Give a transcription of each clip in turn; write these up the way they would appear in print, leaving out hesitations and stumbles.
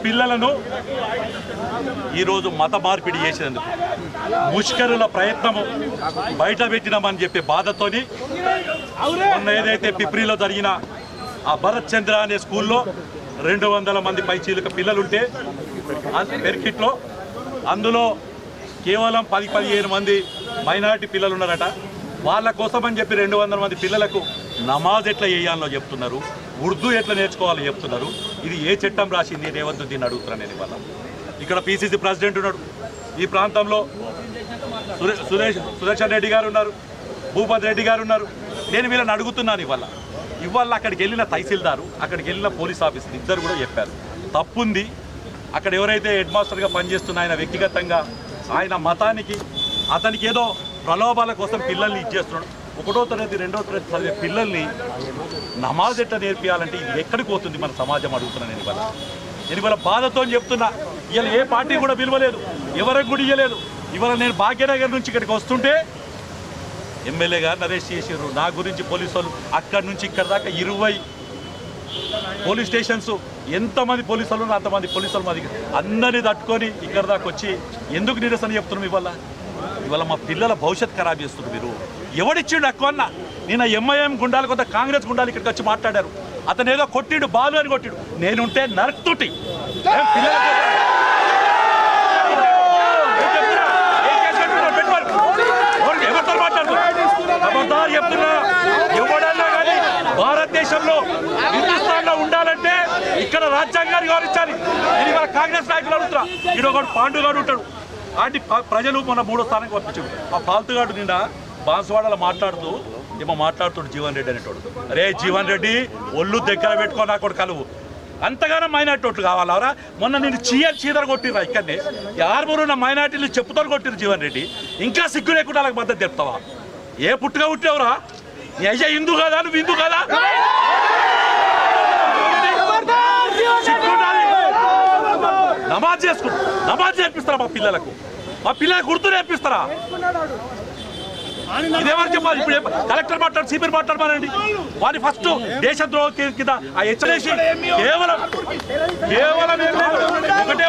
పిల్లలను ఈరోజు మత మార్పిడి చేసేందుకు ముష్కరుల ప్రయత్నము బయట పెట్టినామని చెప్పే బాధతోని మొన్న ఏదైతే పిప్రిలో జరిగిన ఆ భరత్ చంద్ర అనే స్కూల్లో 200 మంది పైచీలక పిల్లలుంటే పెర్కిట్లో అందులో కేవలం 10-15 మంది మైనారిటీ పిల్లలు ఉన్నారట. వాళ్ళ కోసం అని చెప్పి 200 మంది పిల్లలకు నమాజ్ ఎట్లా చేయాలో చెప్తున్నారు, ఉర్దూ ఎట్లా నేర్చుకోవాలో చెప్తున్నారు. ఇది ఏ చట్టం రాసింది రేవంత్ దీన్ని అడుగుతున్నాను నేను. ఇవాళ ఇక్కడ పిసిసి ప్రెసిడెంట్ ఉన్నాడు, ఈ ప్రాంతంలో సుదర్శన్ రెడ్డి గారు ఉన్నారు, భూపతి రెడ్డి గారు ఉన్నారు. నేను వీళ్ళని అడుగుతున్నాను. ఇవాళ అక్కడికి వెళ్ళిన తహసీల్దారు, అక్కడికి వెళ్ళిన పోలీస్ ఆఫీసర్ ఇద్దరు కూడా చెప్పారు తప్పుంది. అక్కడ ఎవరైతే హెడ్ మాస్టర్గా పనిచేస్తున్న ఆయన వ్యక్తిగతంగా ఆయన మతానికి అతనికి ఏదో ప్రలోభాల కోసం పిల్లల్ని ఇచ్చేస్తున్నాడు. 1వ తరగతి 2వ తరగతి చదివే పిల్లల్ని నమాజ్ ఎట్లా నేర్పియాలంటే ఇది ఎక్కడికి పోతుంది మన సమాజం అడుగుతున్నాను నేను. ఇవాళ బాధతో చెప్తున్నా. ఇవాళ ఏ పార్టీ కూడా పిలవలేదు, ఎవరికి కూడా ఇవ్వలేదు. ఇవాళ నేను భాగ్యనగర్ నుంచి ఇక్కడికి వస్తుంటే ఎమ్మెల్యే గారిని అరెస్ట్ చేసారు. నా గురించి పోలీసు వాళ్ళు అక్కడి నుంచి ఇక్కడ దాకా 20 పోలీస్ స్టేషన్స్, ఎంతమంది పోలీసు వాళ్ళు అంతమంది పోలీసు వాళ్ళు మాది అందరినీ తట్టుకొని ఇక్కడ దాకా వచ్చి ఎందుకు నిరసన చెప్తున్నాం? ఇవాళ మా పిల్లల భవిష్యత్ ఖరాబ్ చేస్తున్నారు మీరు. ఎవడిచ్చిండు ఎక్కువ అన్న? నిన్న ఎంఐఎం గుండాలు కొంత కాంగ్రెస్ గుండాలు ఇక్కడికి వచ్చి మాట్లాడారు. అతను ఏదో కొట్టిడు, బాలు అని కొట్టిడు. నేనుంటే నరక్తుటి ఎవరితో మాట్లాడుతున్నారు చెప్తున్నా. ఎవడన్నా కానీ భారతదేశంలో హిందుస్థాన్లో ఉండాలంటే ఇక్కడ రాజ్యాంగాన్ని గౌరవించాలి. నేను ఇవాళ కాంగ్రెస్ నాయకులు అడుగుతున్నా. ఇక్కడ ఒకటి పాండుగాడు ఉంటాడు, ఆంటీ ప్రజలు మొన్న 3వ స్థానానికి పంపించాడు. ఆ పాల్తుగాడు నిండా బాన్సువాడలో మాట్లాడుతాడు జీవన్ రెడ్డి అనేటోడు. అరే జీవన్ రెడ్డి ఒళ్ళు దగ్గర పెట్టుకో, నా కొడు కలువు. అంతగానో మైనార్టీ కావాలవరా? మొన్న నేను చీదర కొట్టిర్రా ఇక్కడనే. 6 మైనార్టీలు చెప్పుతో కొట్టిరు జీవన్ రెడ్డి. ఇంకా సిగ్గు లేకుండా వాళ్ళకి మద్దతు చెప్తావా? ఏ పుట్టుగా పుట్టావురా? అయ్యా హిందూ కాదా? నువ్వు హిందూ కాదా? నమాజ్ చేసుకుంటా, నమాజ్ నేర్పిస్తారా మా పిల్లలకు? మా పిల్లలకు గుర్తు నేర్పిస్తారా? ఇదేమని చెప్పాలి? ఇప్పుడు కలెక్టర్ మాట్లాడు, సిపి మాట్లాడమానండి. వారి ఫస్ట్ దేశద్రోహ కింద ఆ హెచ్చరేసి కేవలం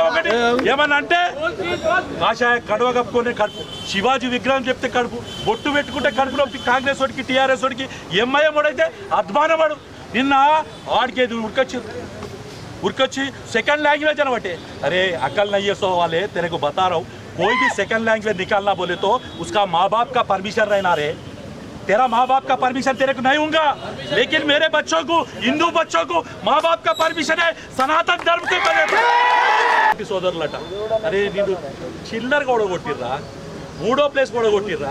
ఒకటి ఏమన్నా అంటే కాషాయ కడవ కప్పుకొని కడుపు, శివాజీ విగ్రహం చెప్తే కడుపు, బొట్టు పెట్టుకుంటే కడుపు నొప్పి. కాంగ్రెస్ వాడికి, టీఆర్ఎస్ వాడికి, ఎంఐఎం వాడైతే అద్మానవాడు. నిన్న ఆడికి उरकच्ची सेकंड लैंग्वेज अनबटे अरे अकल नहीं है सो वाले तेरे को बता रहा हूँ कोई भी सेकंड लैंग्वेज निकालना बोले तो उसका माँ बाप का परमिशन रहना रे तेरा माँ बाप का परमिशन तेरे को नहीं होगा लेकिन मेरे बच्चों को हिंदू बच्चों को माँ बाप का परमिशन है सनातन धर्म के बने सोदरलट अरे नीनु चिल्लर को ओडगొట్టిర్రా మూడో ప్లేస్ కూడా కొట్టిర్రా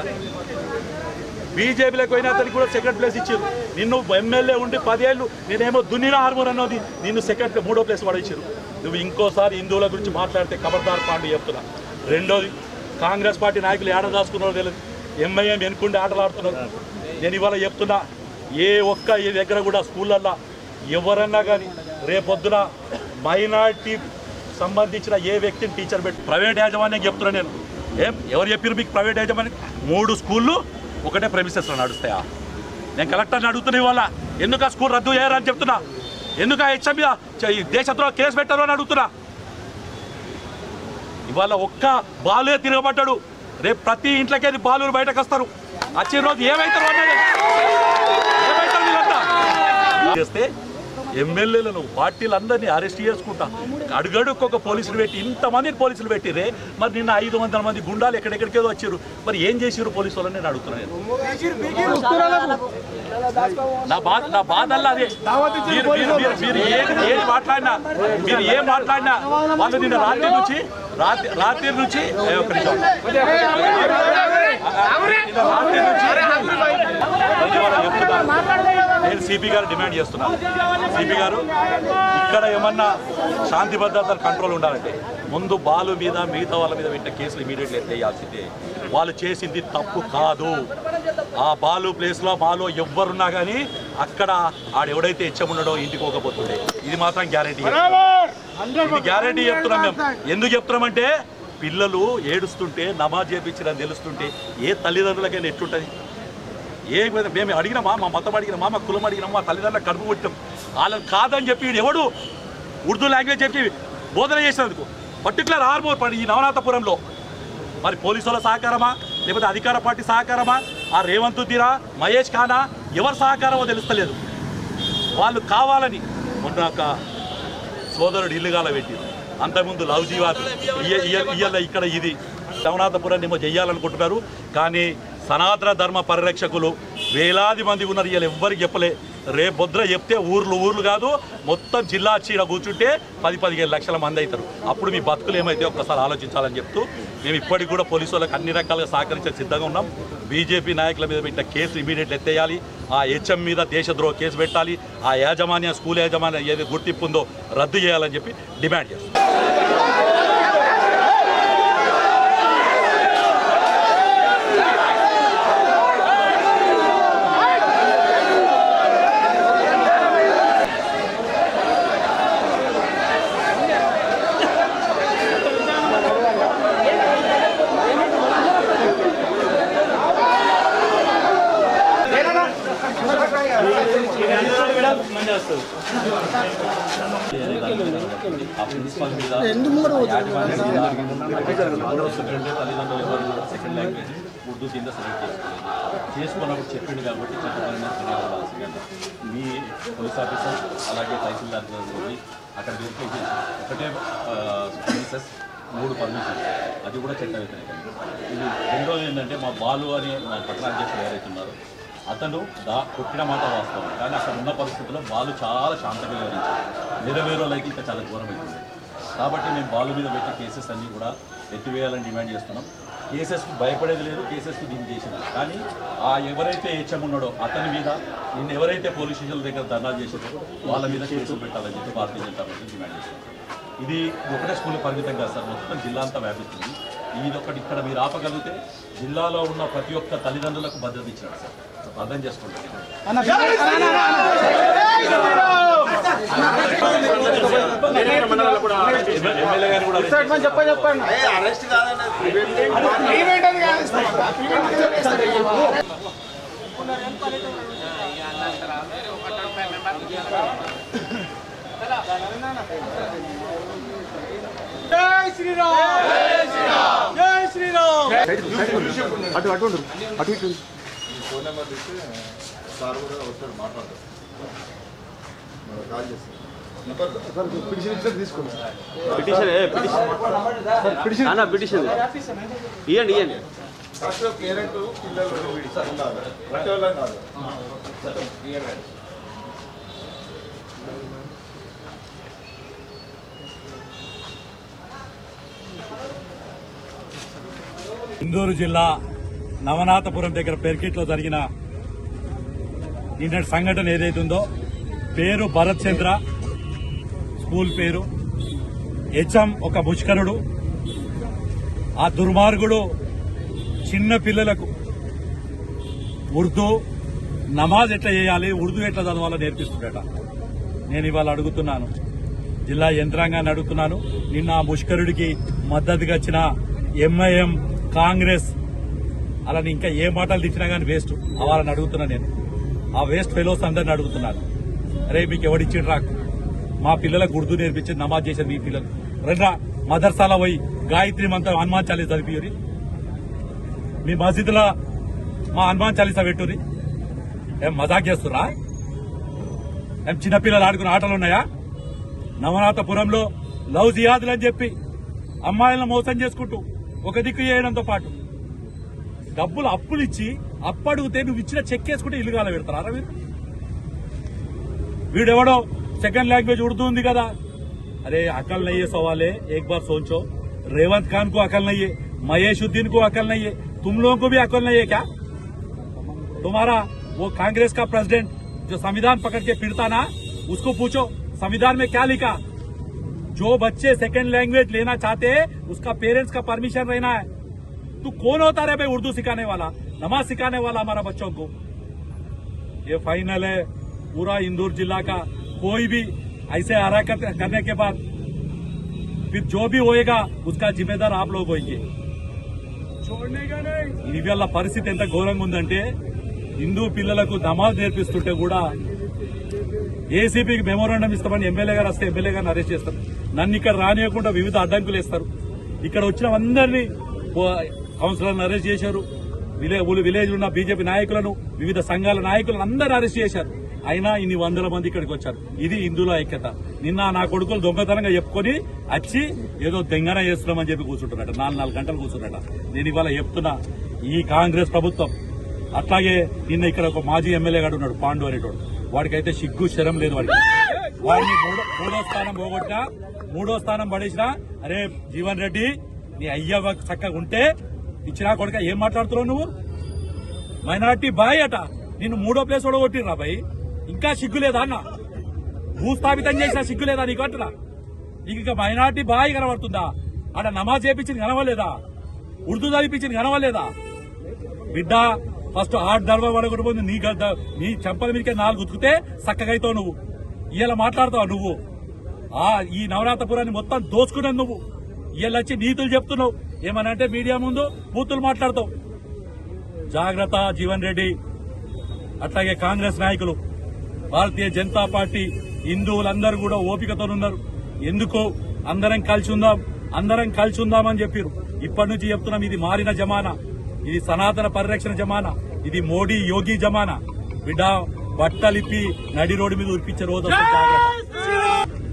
బీజేపీలకు పోయినా అతనికి కూడా సెకండ్ ప్లేస్ ఇచ్చారు నిన్ను ఎమ్మెల్యే ఉండి 10 ఏళ్ళు నేనేమో దున్నిన ఆర్మూర్ అన్నది నిన్ను సెకండ్ మూడో ప్లేస్ కూడా ఇచ్చారు నువ్వు ఇంకోసారి హిందువుల గురించి మాట్లాడితే ఖబర్దార్ పాండి చెప్తున్నా రెండోది కాంగ్రెస్ పార్టీ నాయకులు ఏడ దాచుకున్నారో తెలియదు ఎంఐఎం ఎన్నుకుండి ఆటలు ఆడుతున్నారు నేను ఇవాళ చెప్తున్నా ఏ ఒక్క ఈ దగ్గర కూడా స్కూళ్ళల్లో ఎవరన్నా కానీ రేపొద్దున మైనారిటీ సంబంధించిన ఏ వ్యక్తిని టీచర్ పెట్టి ప్రైవేట్ యాజమాన్యం చెప్తున్నా నేను ఎవరు చెప్పారు మీకు ప్రైవేట్ యాజమాన్యం 3 స్కూళ్ళు ఒకటే ప్రెమిసెస్లో నడుస్తాయా నేను కలెక్టర్ని అడుగుతున్నా ఇవాళ ఎందుకు ఆ స్కూల్ రద్దు చేయాలని చెప్తున్నా ఎందుకు ఆ హెచ్ఎం మీద దేశద్రోహ కేసు పెట్టారు అని అడుగుతున్నా ఇవాళ ఒక్క బాలుయే తిరగబడ్డాడు రేపు ప్రతి ఇంట్లోకి బాలులు బయటకు వస్తారు వచ్చే రోజు ఏమైతారు వీళ్ళంతా చేస్తే ఎమ్మెల్యేలను పార్టీలందరినీ అరెస్ట్ చేసుకుంటా అడుగడుక్కొక్క పోలీసులు పెట్టి ఇంతమందిని పోలీసులు పెట్టిరే మరి నిన్న 500 మంది గుండాలు ఎక్కడెక్కడికేదో వచ్చారు మరి ఏం చేసారు పోలీసు వాళ్ళని నేను అడుగుతున్నాను నా బాధల్లా అదే మీరు ఏం మాట్లాడినా వాళ్ళు నిన్న రాత్రి నుంచి నేను సిపి గారు డిమాండ్ చేస్తున్నాను సిపి గారు ఇక్కడ ఏమన్నా శాంతి భద్రతలు కంట్రోల్ ఉండాలంటే ముందు బాలు మీద మిగతా వాళ్ళ మీద పెట్టిన కేసులు ఇమీడియట్లీ ఎత్తేయాల్సిందే వాళ్ళు చేసింది తప్పు కాదు ఆ బాలు ప్లేస్లో బాలు ఎవ్వరున్నా కానీ అక్కడ ఆడెవడైతే హెచ్చం ఉన్నాడో ఇంటికి పోకపోతుండే ఇది మాత్రం గ్యారంటీ ఇది గ్యారంటీ చెప్తున్నాం మేము ఎందుకు చెప్తున్నామంటే పిల్లలు ఏడుస్తుంటే నమాజ్ చేయించడం తెలుస్తుంటే ఏ తల్లిదండ్రులకైనా ఎట్లుంటుంది ఏ మేము అడిగినామా మా మతం అడిగినామా మా కులం అడిగినామా మా తల్లిదండ్రులకు కడుపు కొట్టాం వాళ్ళని కాదని చెప్పి ఎవడు ఉర్దూ లాంగ్వేజ్ చెప్పి బోధన చేసినందుకు పర్టికులర్ ఆర్మూర్ ఈ నవనాథపురంలో మరి పోలీసుల సహకారమా లేకపోతే అధికార పార్టీ సహకారమా ఆ రేవంత్ తీరా మహేష్ ఖానా ఎవరి సహకారమో తెలుస్తలేదు. వాళ్ళు కావాలని మొన్న ఒక సోదరుడు ఇల్లుగాల పెట్టింది, అంతకుముందు లవ్ జీవాలు ఇయ్యాల ఇక్కడ ఇది నవనాథపురాన్ని ఏమో చెయ్యాలనుకుంటున్నారు. కానీ సనాతన ధర్మ పరిరక్షకులు వేలాది మంది ఉన్నారు, ఇవాళ ఎవ్వరికి చెప్పలే. రేపొద్దున చెప్తే ఊర్లు కాదు మొత్తం జిల్లా చీడ కూర్చుంటే 10-15 లక్షల మంది అవుతారు. అప్పుడు మీ బతుకులు ఏమైతే ఒక్కసారి ఆలోచించాలని చెప్తూ మేము ఇప్పటికి కూడా పోలీసు వాళ్ళకి అన్ని రకాలుగా సహకరించే సిద్ధంగా ఉన్నాం. బీజేపీ నాయకుల మీద పెట్టిన కేసు ఇమీడియట్లు ఎత్తేయాలి, ఆ హెచ్ఎం మీద దేశద్రోహ కేసు పెట్టాలి, ఆ యాజమాన్యం స్కూల్ యాజమాన్యం ఏది గుర్తింపు ఉందో రద్దు చేయాలని చెప్పి డిమాండ్ చేస్తాం. సెకండ్ లాంగ్వేజ్ ఉర్దూ కింద సెలెక్ట్ చేసుకున్నప్పుడు చెప్పిండు కాబట్టి చట్టపరంగా చర్యవలసిందిగా మీ పోలీస్ ఆఫీసర్ అలాగే తహసీల్దార్ అక్కడ వెరిఫై చేసి ఒకటే సర్వీసెస్ 3 పర్మిషన్స్ అది కూడా చట్ట వ్యతిరేకం. ఇది రెండోది ఏంటంటే మా బాలు అని మా పట్టణాధ్యక్షులు ఎవరైతున్నారో అతను కొట్టిన మాట వాస్తవం, కానీ అక్కడ ఉన్న పరిస్థితుల్లో బాలు చాలా శాంతంగా వివరించారు. వేరే వాళ్ళకి ఇంకా చాలా ఘోరం అవుతుంది. కాబట్టి మేము బాలు మీద పెట్టే కేసెస్ అన్నీ కూడా ఎత్తివేయాలని డిమాండ్ చేస్తున్నాం. కేసెస్కు భయపడేది లేదు, కేసెస్కు దీన్ని చేసినాం. కానీ ఆ ఎవరైతే హెచ్ఎం ఉన్నాడో అతని మీద నిన్న ఎవరైతే పోలీస్ స్టేషన్ల దగ్గర ధర్నాలు చేసారో వాళ్ళ మీద కేసులు పెట్టాలని చెప్పి భారతీయ జనతా పార్టీ డిమాండ్ చేస్తున్నాం. ఇది ఒకటే స్కూల్ పరిమితం కాదు సార్, మొత్తం జిల్లా అంతా వ్యాపిస్తుంది. ఇదొకటి ఇక్కడ మీరు ఆపగలిగితే జిల్లాలో ఉన్న ప్రతి ఒక్క తల్లిదండ్రులకు భద్రత ఇచ్చినాడు సార్, అర్థం చేసుకుంటాం. ఎమ్మెల్యే గారు కూడా జై శ్రీరామ్, జై శ్రీరామ్. అటు అటు అటు ఇటు ఫోన్ నెంబర్ ఇస్తే సార్ కూడా వస్తాడు, మాట్లాడతారు. కాల్ చేస్తారు. పిటిషన్ తీసుకోండి. పిటిషన్ ఇవ్వండి ఇవ్వండి. ఫస్ట్ పేరెంట్ పిల్లలు కాదు. ఇందూరు జిల్లా నవనాథపురం దగ్గర పెర్కిట్లో జరిగిన నిన్నటి సంఘటన ఏదైతుందో, పేరు భరత్ చంద్ర, స్కూల్ పేరు, హెచ్ఎం ఒక ముష్కరుడు. ఆ దుర్మార్గుడు చిన్న పిల్లలకు ఉర్దూ నమాజ్ ఎట్లా చేయాలి, ఉర్దూ ఎట్లా చదవాలో నేర్పిస్తుండట. నేను ఇవాళ అడుగుతున్నాను, జిల్లా యంత్రాంగాన్ని అడుగుతున్నాను. నిన్న ఆ ముష్కరుడికి మద్దతుగా వచ్చిన ఎంఐఎం, కాంగ్రెస్ అలాని ఇంకా ఏ మాటలు తెచ్చినా కానీ వేస్ట్. వాళ్ళని అడుగుతున్నాను నేను, ఆ వేస్ట్ ఫెలోస్ అందరిని అడుగుతున్నాను. అరే మీకు ఎవడిచ్చిండు రాకు, మా పిల్లలకు ఉర్దూ నేర్పించి నమాజ్ చేసేది మీ పిల్లలు. రెండ్రా మదర్సాలో పోయి గాయత్రి మంత్రం హనుమాన్ చాలీసా చదివిరి, మీ మసీదులో మా హనుమాన్ చాలీసా పెట్టురి. ఏం మజాక్ చేస్తురా? ఏం చిన్నపిల్లలు ఆడుకునే ఆటలు ఉన్నాయా? నవనాథపురంలో లవ్ జిహాదులు అని చెప్పి అమ్మాయిలను మోసం చేసుకుంటూ ఒక దిక్కు చేయడంతో పాటు డబ్బులు అప్పులు ఇచ్చి అప్పడిగితే నువ్వు ఇచ్చిన చెక్ వేసుకుంటే ఇల్లు కాల పెడతారా మీరు? వీడెవడో సెకండ్ లాంగ్వేజ్ ఉర్దూ ఉంది కదా, अरे अकल नहीं है सवाल है, एक बार सोचो। रेवंत खान को अकल नहीं है, महेशुद्दीन को अकल नहीं है, तुम लोगों को भी अकल नहीं है क्या? तुम्हारा वो कांग्रेस का प्रेसिडेंट जो संविधान पकड़ के फिरता ना, उसको पूछो संविधान में क्या लिखा। जो बच्चे सेकंड लैंग्वेज लेना चाहते हैं उसका पेरेंट्स का परमिशन रहना है। तू कौन होता है भाई उर्दू सिखाने वाला, नमाज सिखाने वाला हमारा बच्चों को? ये फाइनल है पूरा इंदौर जिला का। कोई भी ऐसे हरकत करने के बाद फिर जो भी होएगा उसका जिम्मेदार आप लोग होंगे, छोड़ने का नहीं। इवाళ పరిస్థితి ఎంత ఘోరంగా ఉందంటే హిందూ పిల్లలకు నమాజ్ నేర్పిస్తుంటే కూడా ఏసీపీకి మెమోరాండం ఇస్తామని ఎమ్మెల్యే గారు వస్తే ఎమ్మెల్యే గారిని అరెస్ట్ చేస్తారు. నన్ను ఇక్కడ రానియకుండా వివిధ అడ్డంకులు వేస్తారు. ఇక్కడ వచ్చిన అందరినీ కౌన్సిలర్లను అరెస్ట్ చేశారు. విలేజ్ ఉన్న బీజేపీ నాయకులను, వివిధ సంఘాల నాయకులను అందరూ అరెస్ట్ చేశారు. అయినా ఇన్ని వందల మంది ఇక్కడికి వచ్చారు. ఇది హిందువుల ఐక్యత. నిన్న నా కొడుకులు దొంగతనంగా చెప్పుకొని వచ్చి ఏదో దెంగన చేస్తున్నామని చెప్పి కూర్చుంటున్నట. 4 గంటలు కూర్చున్నట. నేను ఇవాళ చెప్తున్నా, ఈ కాంగ్రెస్ ప్రభుత్వం అట్లాగే నిన్న ఇక్కడ ఒక మాజీ ఎమ్మెల్యే గారు ఉన్నాడు, పాండు అనేటోడు. వాడికైతే సిగ్గు శరం లేదు. వాడిని మూడో స్థానం పోగొట్టినా, 3వ స్థానం పడేసినా, అరే జీవన్ రెడ్డి నీ అయ్య చక్కగా ఉంటే ఇచ్చినా కొడుక ఏం మాట్లాడుతున్నావు నువ్వు? మైనార్టీ బాయ్ అట, నిన్ను 3వ ప్లేస్ ఓడగొట్టిరా బాయ్. ఇంకా సిగ్గులేదా అన్న? భూస్థాపితం చేసినా సిగ్గులేదా నీకు అంటున్నా? నీకు ఇంకా మైనార్టీ బాయ్ కనబడుతుందా? ఆడ నమాజ్ చేయించింది కనవలేదా? ఉర్దూ చదివించింది కనవలేదా? బిడ్డ ఫస్ట్ 8 దర్వా పడగొట్టుకుంది. నీ చెంపల మీదకే 4 ఉతికితే చక్కగా అవుతావు నువ్వు. ఇలా మాట్లాడతావు నువ్వు. ఈ నవరాత్రపురాన్ని మొత్తం దోచుకున్నావు నువ్వు. ఇలా వచ్చి నీతులు చెప్తున్నావు. ఏమనంటే మీడియా ముందు బూతులు మాట్లాడతావు. జాగ్రత్త జీవన్ రెడ్డి. అట్లాగే కాంగ్రెస్ నాయకులు, భారతీయ జనతా పార్టీ, హిందువులందరూ కూడా ఓపికతోనున్నారు. ఎందుకు అందరం కలిసి ఉందామని చెప్పారు. ఇప్పటి నుంచి చెప్తున్నాం, ఇది మారిన జమానా. ఇది సనాతన పరిరక్షణ జమానా. ఇది మోడీ యోగి జమానా. బిడ్డ బట్టలిప్పి నడి రోడ్డు మీద ఉరిపించే రోజు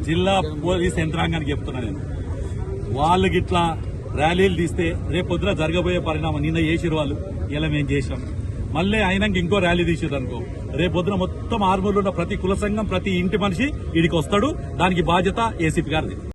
జిల్లా పోలీస్ యంత్రాంగానికి చెప్తున్నా నేను. వాళ్ళు గిట్లా ర్యాలీలు తీస్తే రేపొద్దున జరగబోయే పరిణామం. నిన్న చేసిరు వాళ్ళు, ఇలా మేము చేసాం. మళ్ళీ అయినాక ఇంకో ర్యాలీ తీసేది అనుకో, రేపొద్దున మొత్తం ఆర్మూర్లో ఉన్న ప్రతి కుల సంఘం, ప్రతి ఇంటి మనిషి వీడికి వస్తాడు. దానికి బాధ్యత ఏసీపీ గారిది.